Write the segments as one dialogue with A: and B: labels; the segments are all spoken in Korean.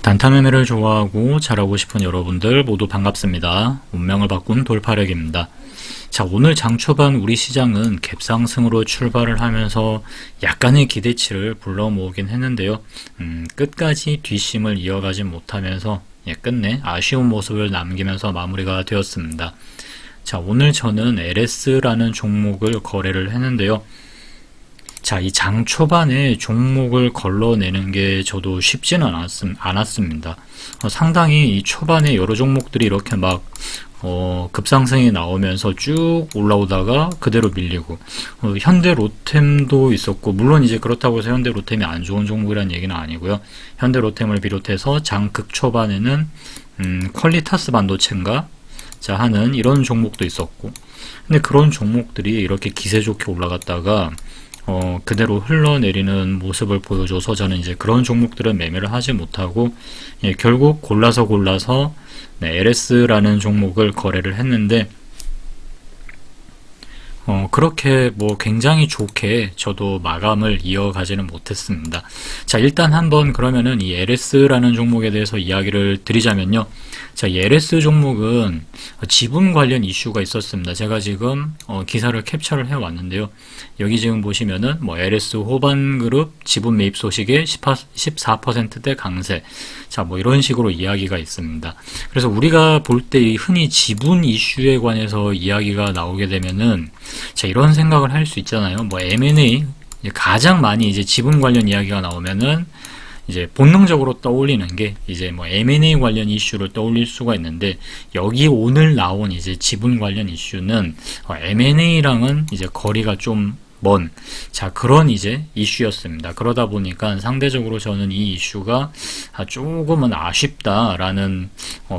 A: 단타 매매를 좋아하고 잘하고 싶은 여러분들 모두 반갑습니다. 운명을 바꾼 돌파력입니다. 자, 오늘 장 초반 우리 시장은 갭상승으로 출발을 하면서 약간의 기대치를 불러 모으긴 했는데요. 끝까지 뒷심을 이어가지 못하면서 끝내 아쉬운 모습을 남기면서 마무리가 되었습니다. 자, 오늘 저는 LS라는 종목을 거래를 했는데요. 자, 이 장 초반에 종목을 걸러내는 게 저도 쉽지는 않았습니다. 상당히 이 초반에 여러 종목들이 이렇게 막 급상승이 나오면서 쭉 올라오다가 그대로 밀리고, 현대로템도 있었고, 물론 이제 그렇다고 해서 현대로템이 안 좋은 종목이라는 얘기는 아니고요. 현대로템을 비롯해서 장 극초반에는 퀄리타스 반도체인가 자 하는 이런 종목도 있었고, 근데 그런 종목들이 이렇게 기세 좋게 올라갔다가 그대로 흘러내리는 모습을 보여줘서 저는 이제 그런 종목들은 매매를 하지 못하고, 결국 골라서 LS라는 종목을 거래를 했는데, 그렇게 뭐 굉장히 좋게 저도 마감을 이어가지는 못했습니다. 자, 일단 한번 그러면은 이 LS라는 종목에 대해서 이야기를 드리자면요. 자, 이 LS 종목은 지분 관련 이슈가 있었습니다. 제가 지금 기사를 캡처를 해 왔는데요. 여기 지금 보시면은 뭐 LS 호반그룹 지분 매입 소식에 14%대 강세. 자, 뭐 이런 식으로 이야기가 있습니다. 그래서 우리가 볼 때 흔히 지분 이슈에 관해서 이야기가 나오게 되면은, 자, 이런 생각을 할 수 있잖아요. 뭐 M&A, 가장 많이 이제 지분 관련 이야기가 나오면은 이제 본능적으로 떠올리는 게 이제 뭐 M&A 관련 이슈를 떠올릴 수가 있는데, 여기 오늘 나온 이제 지분 관련 이슈는 M&A랑은 이제 거리가 좀 먼, 자, 그런 이제 이슈였습니다. 그러다 보니까 상대적으로 저는 이 이슈가 조금은 아쉽다라는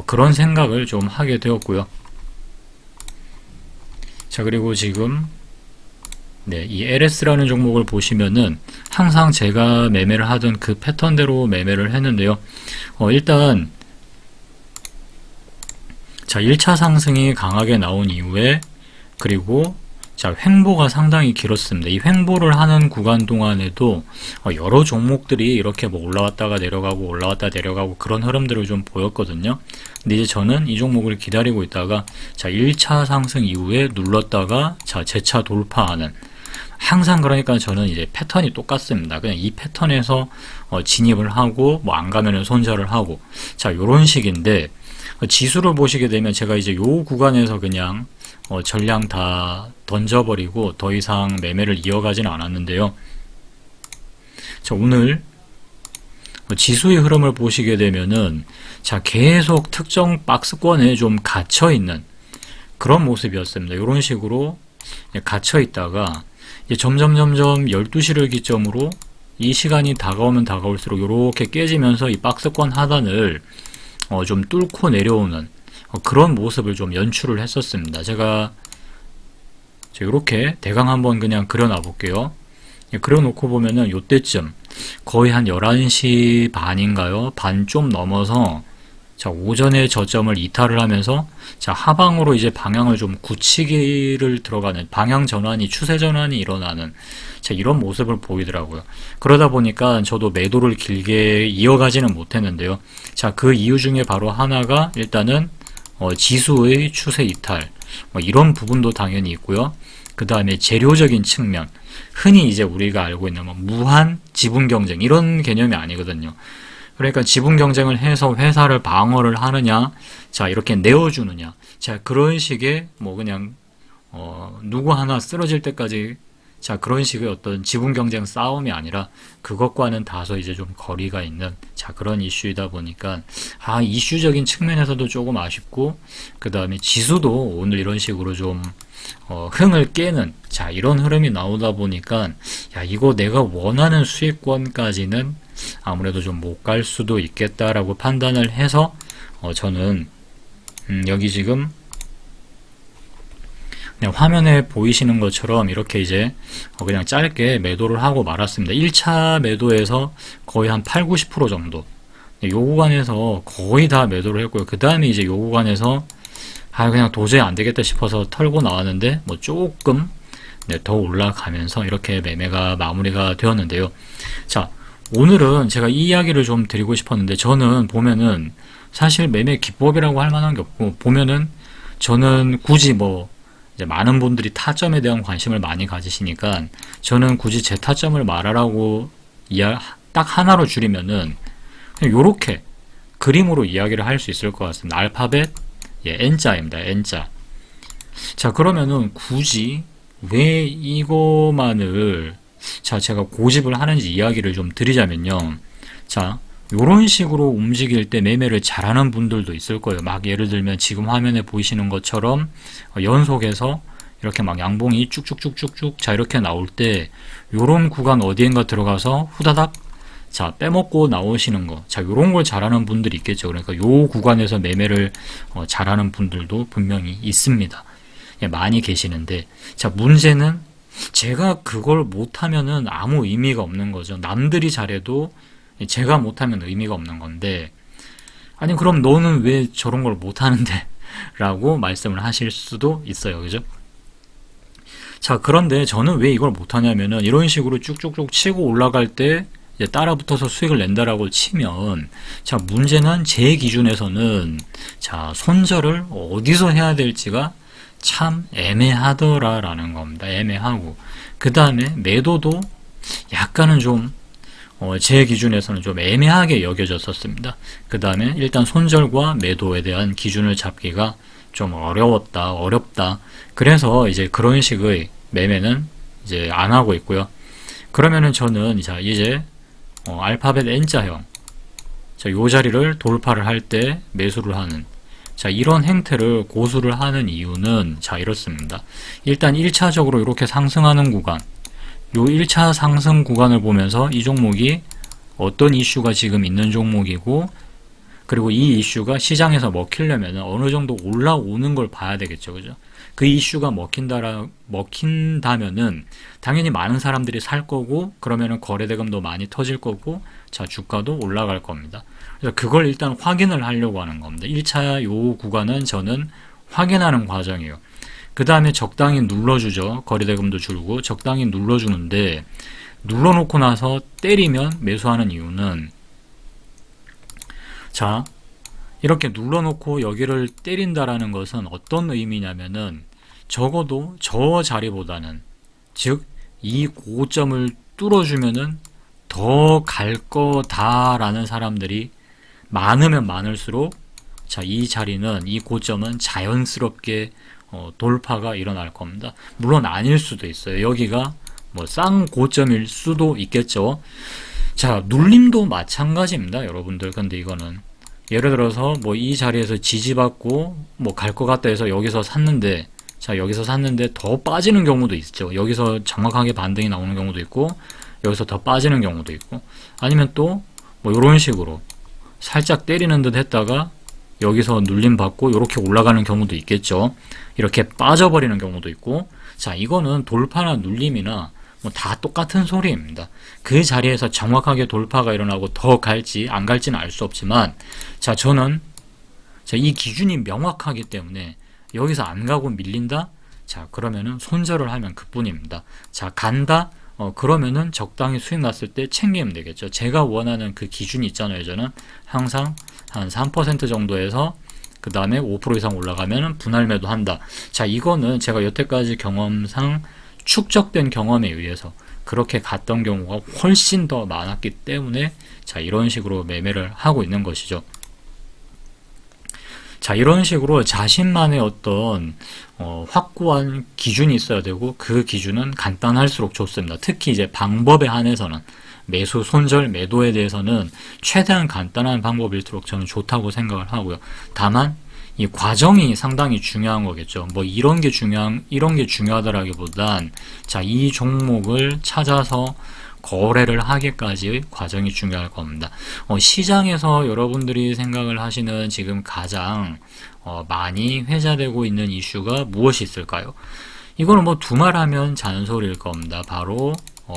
A: 그런 생각을 좀 하게 되었고요. 자, 그리고 지금 이 LS라는 종목을 보시면은 항상 제가 매매를 하던 그 패턴대로 매매를 했는데요. 일단 자, 1차 상승이 강하게 나온 이후에, 그리고 자, 횡보가 상당히 길었습니다. 이 횡보를 하는 구간 동안에도 여러 종목들이 이렇게 뭐 올라왔다가 내려가고 올라왔다 내려가고 그런 흐름들을 좀 보였거든요. 근데 이제 저는 이 종목을 기다리고 있다가, 자, 1차 상승 이후에 눌렀다가 자, 재차 돌파하는, 항상 그러니까 저는 이제 패턴이 똑같습니다. 그냥 이 패턴에서 진입을 하고 뭐 안 가면은 손절을 하고, 자, 요런 식인데, 지수를 보시게 되면 제가 이제 요 구간에서 그냥 전량 다 던져버리고 더 이상 매매를 이어가지는 않았는데요. 자, 오늘 지수의 흐름을 보시게 되면은, 자, 계속 특정 박스권에 좀 갇혀있는 그런 모습이었습니다. 이런 식으로 갇혀있다가 이제 점점 12시를 기점으로 이 시간이 다가오면 다가올수록 이렇게 깨지면서 이 박스권 하단을 좀 뚫고 내려오는 그런 모습을 좀 연출을 했었습니다. 제가 이렇게 대강 한번 그냥 그려놔 볼게요. 그려놓고 보면은 요때쯤 거의 한 11시 반인가요? 반 좀 넘어서, 자, 오전에 저점을 이탈을 하면서, 자, 하방으로 이제 방향을 좀 굳히기를 들어가는, 방향 전환이, 추세 전환이 일어나는, 자, 이런 모습을 보이더라고요. 그러다 보니까 저도 매도를 길게 이어가지는 못했는데요. 자, 그 이유 중에 바로 하나가 일단은 지수의 추세 이탈, 뭐 이런 부분도 당연히 있고요. 그 다음에 재료적인 측면, 흔히 이제 우리가 알고 있는 뭐 무한 지분 경쟁, 이런 개념이 아니거든요. 그러니까 지분 경쟁을 해서 회사를 방어를 하느냐, 자, 이렇게 내어주느냐, 자, 그런 식의 뭐 그냥 누구 하나 쓰러질 때까지, 자, 그런 식의 어떤 지분 경쟁 싸움이 아니라 그것과는 다소 이제 좀 거리가 있는, 자, 그런 이슈이다 보니까 이슈적인 측면에서도 조금 아쉽고, 그 다음에 지수도 오늘 이런 식으로 좀 흥을 깨는, 자, 이런 흐름이 나오다 보니까, 야, 이거 내가 원하는 수익권까지는 아무래도 좀 못 갈 수도 있겠다라고 판단을 해서 저는 여기 지금 그냥 화면에 보이시는 것처럼 이렇게 이제 그냥 짧게 매도를 하고 말았습니다. 1차 매도에서 거의 한 8, 90% 정도, 요 구간에서 거의 다 매도를 했고요. 그 다음에 이제 요 구간에서 그냥 도저히 안 되겠다 싶어서 털고 나왔는데, 뭐 조금 더 올라가면서 이렇게 매매가 마무리가 되었는데요. 자, 오늘은 제가 이 이야기를 좀 드리고 싶었는데, 저는 보면은 사실 매매 기법이라고 할 만한 게 없고, 보면은 저는 굳이 뭐 이제 많은 분들이 타점에 대한 관심을 많이 가지시니까, 저는 굳이 제 타점을 말하라고 딱 하나로 줄이면은 그냥 요렇게 그림으로 이야기를 할 수 있을 것 같습니다. 알파벳 N자입니다. N자. 자, 그러면은 굳이 왜 이거만을 제가 고집을 하는지 이야기를 좀 드리자면요. 자, 요런 식으로 움직일 때 매매를 잘하는 분들도 있을 거예요. 막 예를 들면 지금 화면에 보이시는 것처럼 연속해서 이렇게 막 양봉이 쭉쭉쭉쭉쭉 자 이렇게 나올 때 요런 구간 어디엔가 들어가서 후다닥 자 빼먹고 나오시는 거, 자 요런 걸 잘하는 분들이 있겠죠. 그러니까 요 구간에서 매매를 잘하는 분들도 분명히 있습니다. 예, 많이 계시는데, 자 문제는 제가 그걸 못하면은 아무 의미가 없는 거죠. 남들이 잘해도 제가 못하면 의미가 없는 건데, 아니 그럼 너는 왜 저런 걸 못하는데? 라고 말씀을 하실 수도 있어요. 그죠? 자, 그런데 저는 왜 이걸 못하냐면은 이런 식으로 쭉쭉쭉 치고 올라갈 때 이제 따라 붙어서 수익을 낸다라고 치면, 자 문제는 제 기준에서는 자 손절을 어디서 해야 될지가 참 애매하더라라는 겁니다. 애매하고, 그 다음에 매도도 약간은 좀 제 기준에서는 좀 애매하게 여겨졌었습니다. 그 다음에 일단 손절과 매도에 대한 기준을 잡기가 좀 어렵다. 그래서 이제 그런 식의 매매는 이제 안 하고 있고요. 그러면은 저는 자 이제 알파벳 N자형, 자, 요 자리를 돌파를 할 때 매수를 하는, 자, 이런 행태를 고수를 하는 이유는 자 이렇습니다. 일단 1차적으로 이렇게 상승하는 구간, 요 1차 상승 구간을 보면서 이 종목이 어떤 이슈가 지금 있는 종목이고, 그리고 이 이슈가 시장에서 먹히려면 어느 정도 올라오는 걸 봐야 되겠죠. 그죠? 그 이슈가 먹힌다면은 당연히 많은 사람들이 살 거고, 그러면은 거래대금도 많이 터질 거고, 자, 주가도 올라갈 겁니다. 그래서 그걸 일단 확인을 하려고 하는 겁니다. 1차 요 구간은 저는 확인하는 과정이에요. 그 다음에 적당히 눌러주죠. 거래대금도 줄고 적당히 눌러주는데, 눌러놓고 나서 때리면 매수하는 이유는, 자 이렇게 눌러놓고 여기를 때린다라는 것은 어떤 의미냐면은 적어도 저 자리보다는, 즉 이 고점을 뚫어주면은 더 갈 거다라는 사람들이 많으면 많을수록, 자 이 자리는, 이 고점은 자연스럽게 돌파가 일어날 겁니다. 물론 아닐 수도 있어요. 여기가 뭐 쌍 고점일 수도 있겠죠. 자, 눌림도 마찬가지입니다, 여러분들. 근데 이거는 예를 들어서 뭐 이 자리에서 지지받고 뭐 갈 것 같다 해서 여기서 샀는데, 자 여기서 샀는데 더 빠지는 경우도 있죠. 여기서 정확하게 반등이 나오는 경우도 있고, 여기서 더 빠지는 경우도 있고, 아니면 또 뭐 이런 식으로 살짝 때리는 듯 했다가 여기서 눌림 받고 이렇게 올라가는 경우도 있겠죠. 이렇게 빠져버리는 경우도 있고, 자 이거는 돌파나 눌림이나 뭐 다 똑같은 소리입니다. 그 자리에서 정확하게 돌파가 일어나고 더 갈지 안 갈지는 알 수 없지만, 자 저는 자, 이 기준이 명확하기 때문에 여기서 안 가고 밀린다? 자 그러면은 손절을 하면 그뿐입니다. 자 간다? 그러면은 적당히 수익 났을 때 챙기면 되겠죠. 제가 원하는 그 기준이 있잖아요. 저는 항상 한 3% 정도에서 그 다음에 5% 이상 올라가면 분할 매도 한다. 자 이거는 제가 여태까지 경험상 축적된 경험에 의해서 그렇게 갔던 경우가 훨씬 더 많았기 때문에 자 이런 식으로 매매를 하고 있는 것이죠. 자 이런 식으로 자신만의 어떤 확고한 기준이 있어야 되고, 그 기준은 간단할수록 좋습니다. 특히 이제 방법에 한해서는 매수, 손절, 매도에 대해서는 최대한 간단한 방법일수록 저는 좋다고 생각을 하고요. 다만 이 과정이 상당히 중요한 거겠죠. 뭐 이런 게 중요하다라기보단 자 이 종목을 찾아서 거래를 하기까지의 과정이 중요할 겁니다. 시장에서 여러분들이 생각을 하시는 지금 가장 많이 회자되고 있는 이슈가 무엇이 있을까요? 이거는 뭐 두말하면 잔소리일 겁니다. 바로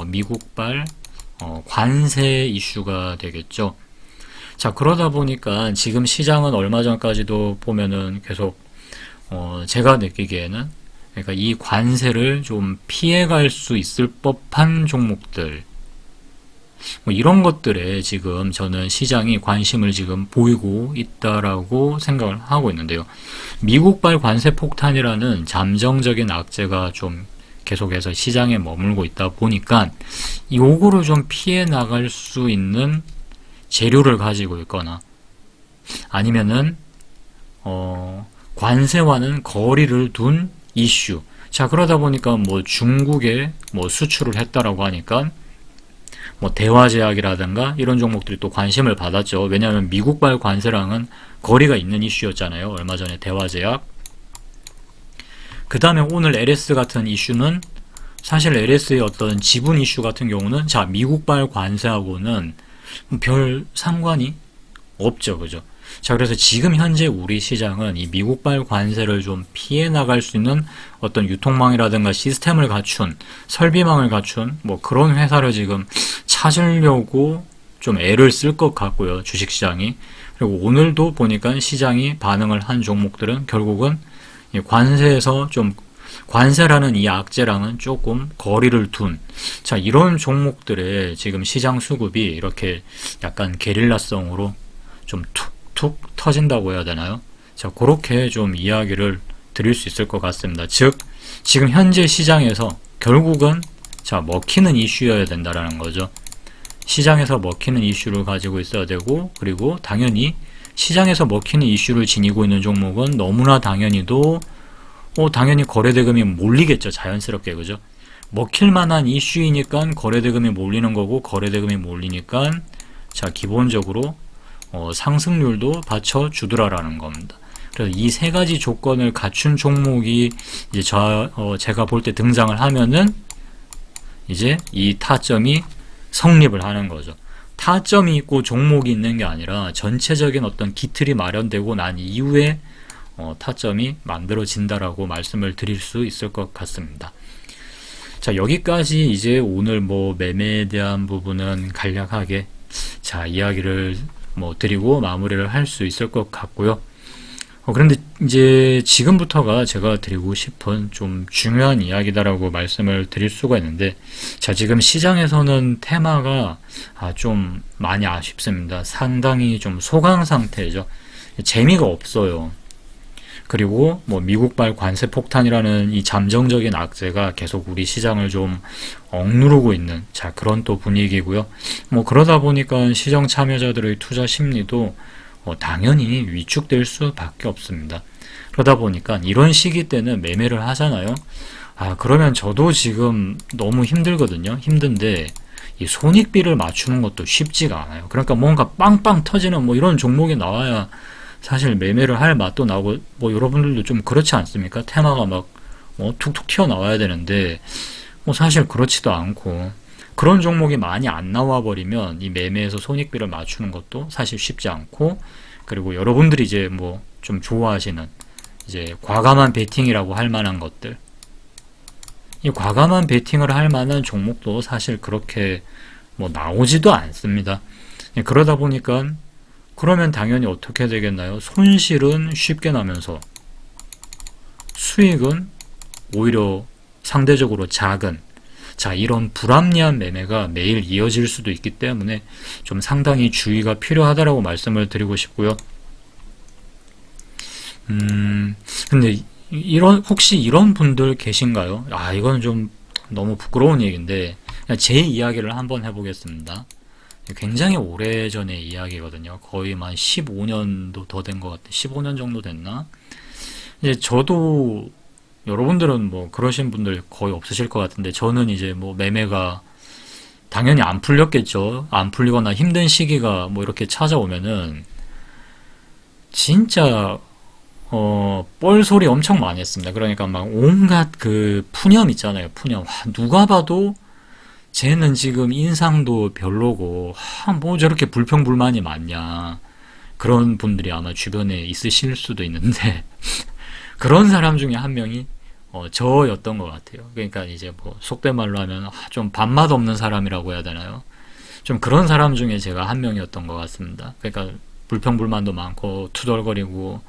A: 미국발 관세 이슈가 되겠죠. 자 그러다 보니까 지금 시장은 얼마 전까지도 보면은 계속 제가 느끼기에는, 그러니까 이 관세를 좀 피해갈 수 있을 법한 종목들, 뭐 이런 것들에 지금 저는 시장이 관심을 지금 보이고 있다라고 생각을 하고 있는데요. 미국발 관세 폭탄이라는 잠정적인 악재가 좀 계속해서 시장에 머물고 있다 보니까 요거를 좀 피해 나갈 수 있는 재료를 가지고 있거나 아니면은 관세와는 거리를 둔 이슈. 자, 그러다 보니까 뭐 중국에 뭐 수출을 했다라고 하니까 뭐 대화제약이라든가 이런 종목들이 또 관심을 받았죠. 왜냐하면 미국발 관세랑은 거리가 있는 이슈였잖아요. 얼마 전에 대화제약. 그 다음에 오늘 LS 같은 이슈는 사실 LS의 어떤 지분 이슈 같은 경우는 자, 미국발 관세하고는 별 상관이 없죠. 그죠? 자, 그래서 지금 현재 우리 시장은 이 미국발 관세를 좀 피해 나갈 수 있는 어떤 유통망이라든가 시스템을 갖춘, 설비망을 갖춘 뭐 그런 회사를 지금 찾으려고 좀 애를 쓸 것 같고요. 주식시장이. 그리고 오늘도 보니까 시장이 반응을 한 종목들은 결국은 이 관세에서 좀 관세라는 이 악재랑은 조금 거리를 둔, 자, 이런 종목들의 지금 시장 수급이 이렇게 약간 게릴라성으로 좀 툭툭 터진다고 해야 되나요? 자, 그렇게 좀 이야기를 드릴 수 있을 것 같습니다. 즉, 지금 현재 시장에서 결국은 자, 먹히는 이슈여야 된다라는 거죠. 시장에서 먹히는 이슈를 가지고 있어야 되고, 그리고 당연히 시장에서 먹히는 이슈를 지니고 있는 종목은 너무나 당연히도 당연히 거래대금이 몰리겠죠. 자연스럽게. 그죠? 먹힐 만한 이슈이니까 거래대금이 몰리는 거고, 거래대금이 몰리니까 자, 기본적으로 상승률도 받쳐주더라라는 겁니다. 그래서 이 세 가지 조건을 갖춘 종목이 이제 제가 볼 때 등장을 하면은 이제 이 타점이 성립을 하는 거죠. 타점이 있고 종목이 있는 게 아니라 전체적인 어떤 기틀이 마련되고 난 이후에 타점이 만들어진다라고 말씀을 드릴 수 있을 것 같습니다. 자, 여기까지 이제 오늘 뭐 매매에 대한 부분은 간략하게 자, 이야기를 뭐 드리고 마무리를 할 수 있을 것 같고요. 그런데 이제 지금부터가 제가 드리고 싶은 좀 중요한 이야기다라고 말씀을 드릴 수가 있는데, 자, 지금 시장에서는 테마가 좀 많이 아쉽습니다. 상당히 좀 소강 상태죠. 재미가 없어요. 그리고 뭐 미국발 관세 폭탄이라는 이 잠정적인 악재가 계속 우리 시장을 좀 억누르고 있는 자, 그런 또 분위기고요. 뭐 그러다 보니까 시장 참여자들의 투자 심리도 당연히 위축될 수밖에 없습니다. 그러다 보니까 이런 시기 때는 매매를 하잖아요. 그러면 저도 지금 너무 힘들거든요. 힘든데 이 손익비를 맞추는 것도 쉽지가 않아요. 그러니까 뭔가 빵빵 터지는 뭐 이런 종목이 나와야 사실 매매를 할 맛도 나고, 뭐 여러분들도 좀 그렇지 않습니까? 테마가 막 툭툭 튀어나와야 되는데 뭐 사실 그렇지도 않고, 그런 종목이 많이 안 나와 버리면 이 매매에서 손익비를 맞추는 것도 사실 쉽지 않고, 그리고 여러분들이 이제 뭐 좀 좋아하시는 이제 과감한 베팅이라고 할 만한 것들, 이 과감한 베팅을 할 만한 종목도 사실 그렇게 뭐 나오지도 않습니다. 그러다 보니까 그러면 당연히 어떻게 되겠나요? 손실은 쉽게 나면서 수익은 오히려 상대적으로 작은, 자, 이런 불합리한 매매가 매일 이어질 수도 있기 때문에 좀 상당히 주의가 필요하다라고 말씀을 드리고 싶고요. 근데 혹시 이런 분들 계신가요? 이건 좀 너무 부끄러운 얘기인데 제 이야기를 한번 해보겠습니다. 굉장히 오래전의 이야기거든요. 거의 한 15년도 더 된 것 같아요. 15년 정도 됐나? 이제 저도, 여러분들은 뭐 그러신 분들 거의 없으실 것 같은데, 저는 이제 뭐 매매가 당연히 안 풀렸겠죠. 안 풀리거나 힘든 시기가 뭐 이렇게 찾아오면은 진짜 뻘소리 엄청 많이 했습니다. 그러니까 막 온갖 그 푸념 있잖아요. 푸념. 누가 봐도 쟤는 지금 인상도 별로고 뭐 저렇게 불평불만이 많냐, 그런 분들이 아마 주변에 있으실 수도 있는데 그런 사람 중에 한 명이 저였던 것 같아요. 그러니까 이제 뭐 속된 말로 하면 좀 밥맛 없는 사람이라고 해야 되나요? 좀 그런 사람 중에 제가 한 명이었던 것 같습니다. 그러니까 불평불만도 많고 투덜거리고.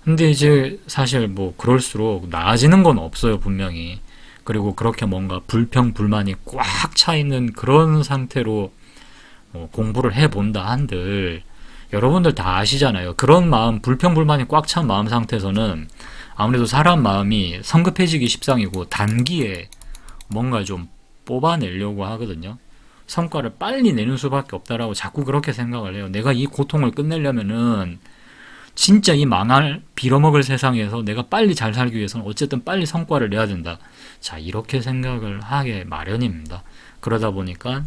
A: 근데 이제 사실 뭐 그럴수록 나아지는 건 없어요, 분명히. 그리고 그렇게 뭔가 불평불만이 꽉 차 있는 그런 상태로 공부를 해본다 한들 여러분들 다 아시잖아요. 그런 마음, 불평불만이 꽉 찬 마음 상태에서는 아무래도 사람 마음이 성급해지기 십상이고 단기에 뭔가 좀 뽑아내려고 하거든요. 성과를 빨리 내는 수밖에 없다라고 자꾸 그렇게 생각을 해요. 내가 이 고통을 끝내려면은 진짜 이 망할 빌어먹을 세상에서 내가 빨리 잘 살기 위해서는 어쨌든 빨리 성과를 내야 된다. 자, 이렇게 생각을 하게 마련입니다. 그러다 보니까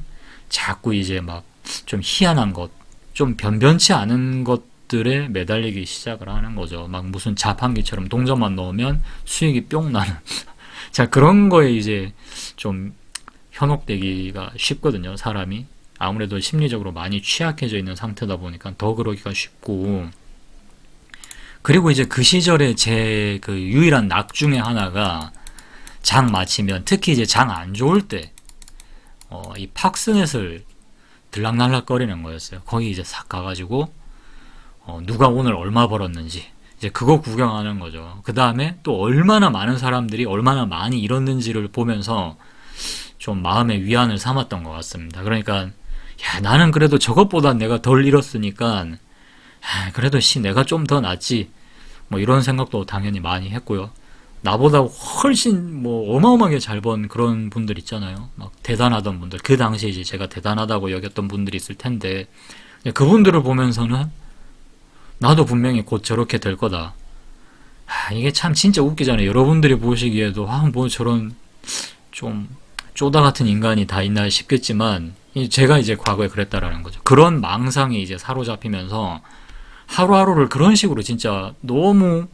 A: 자꾸 이제 막 좀 희한한 것, 좀 변변치 않은 것들에 매달리기 시작을 하는 거죠. 막 무슨 자판기처럼 동전만 넣으면 수익이 뿅 나는. 자, 그런 거에 이제 좀 현혹되기가 쉽거든요, 사람이. 아무래도 심리적으로 많이 취약해져 있는 상태다 보니까 더 그러기가 쉽고. 그리고 이제 그 시절에 제 그 유일한 낙 중에 하나가 장 마치면, 특히 이제 장 안 좋을 때, 이 팍스넷을 들락날락거리는 거였어요. 거기 이제 싹 가가지고, 누가 오늘 얼마 벌었는지, 이제 그거 구경하는 거죠. 그 다음에 또 얼마나 많은 사람들이 얼마나 많이 잃었는지를 보면서 좀 마음의 위안을 삼았던 것 같습니다. 그러니까, 야, 나는 그래도 저것보다 내가 덜 잃었으니까, 그래도 내가 좀 더 낫지. 뭐 이런 생각도 당연히 많이 했고요. 나보다 훨씬 뭐 어마어마하게 잘 번 그런 분들 있잖아요. 막 대단하던 분들. 그 당시에 이제 제가 대단하다고 여겼던 분들이 있을 텐데, 그분들을 보면서는 나도 분명히 곧 저렇게 될 거다. 이게 참 진짜 웃기잖아요. 여러분들이 보시기에도 뭐 저런 좀 쪼다 같은 인간이 다 있나 싶겠지만, 제가 이제 과거에 그랬다라는 거죠. 그런 망상에 이제 사로잡히면서 하루하루를 그런 식으로 진짜 너무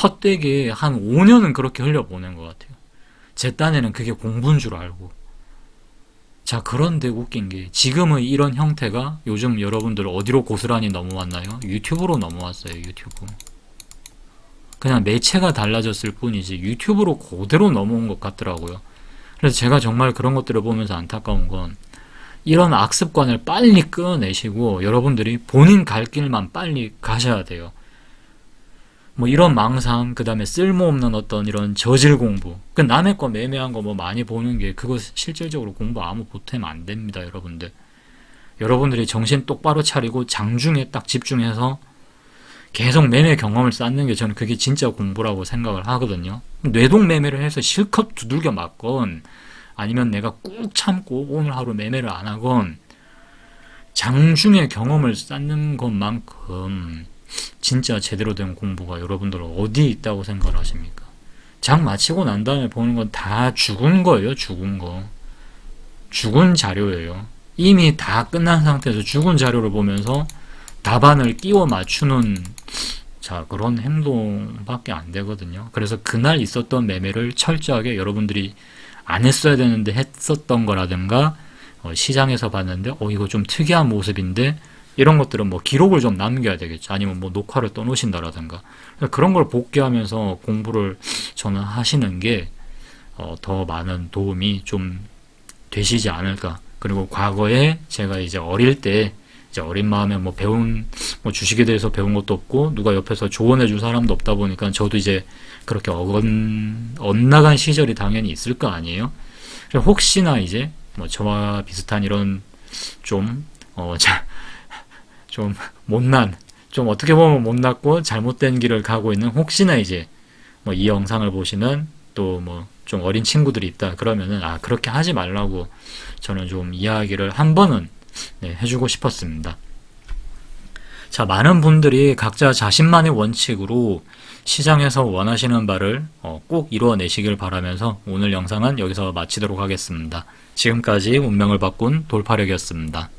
A: 헛되게 한 5년은 그렇게 흘려보낸 것 같아요. 제 딴에는 그게 공부인 줄 알고. 자, 그런데 웃긴 게 지금의 이런 형태가 요즘 여러분들 어디로 고스란히 넘어왔나요? 유튜브로 넘어왔어요. 유튜브. 그냥 매체가 달라졌을 뿐이지 유튜브로 그대로 넘어온 것 같더라고요. 그래서 제가 정말 그런 것들을 보면서 안타까운 건, 이런 악습관을 빨리 끊어내시고 여러분들이 본인 갈 길만 빨리 가셔야 돼요. 뭐 이런 망상, 그 다음에 쓸모없는 어떤 이런 저질 공부, 그 남의 거 매매한 거 뭐 많이 보는 게 그거 실질적으로 공부 아무 보탬 안 됩니다, 여러분들. 여러분들이 정신 똑바로 차리고 장중에 딱 집중해서 계속 매매 경험을 쌓는 게 저는 그게 진짜 공부라고 생각을 하거든요. 뇌동 매매를 해서 실컷 두들겨 맞건, 아니면 내가 꾹 참고 오늘 하루 매매를 안 하건, 장중에 경험을 쌓는 것만큼 진짜 제대로 된 공부가 여러분들 어디에 있다고 생각을 하십니까? 장 마치고 난 다음에 보는 건 다 죽은 거예요. 죽은 거. 죽은 자료예요. 이미 다 끝난 상태에서 죽은 자료를 보면서 답안을 끼워 맞추는, 자, 그런 행동밖에 안 되거든요. 그래서 그날 있었던 매매를 철저하게 여러분들이 안 했어야 되는데 했었던 거라든가, 시장에서 봤는데 이거 좀 특이한 모습인데, 이런 것들은 뭐 기록을 좀 남겨야 되겠죠. 아니면 뭐 녹화를 떠놓으신다라든가, 그런 걸 복귀하면서 공부를 저는 하시는 게 더 많은 도움이 좀 되시지 않을까. 그리고 과거에 제가 이제 어릴 때, 이제 어린 마음에 뭐 뭐 주식에 대해서 배운 것도 없고 누가 옆에서 조언해 줄 사람도 없다 보니까 저도 이제 그렇게 엇나간 시절이 당연히 있을 거 아니에요. 혹시나 이제 뭐 저와 비슷한 이런 좀 좀 못난, 좀 어떻게 보면 못났고 잘못된 길을 가고 있는, 혹시나 이제 뭐 이 영상을 보시는 또 뭐 좀 어린 친구들이 있다 그러면은, 그렇게 하지 말라고 저는 좀 이야기를 한 번은 해주고 싶었습니다. 자, 많은 분들이 각자 자신만의 원칙으로 시장에서 원하시는 바를 꼭 이루어내시길 바라면서 오늘 영상은 여기서 마치도록 하겠습니다. 지금까지 운명을 바꾼 돌파력이었습니다.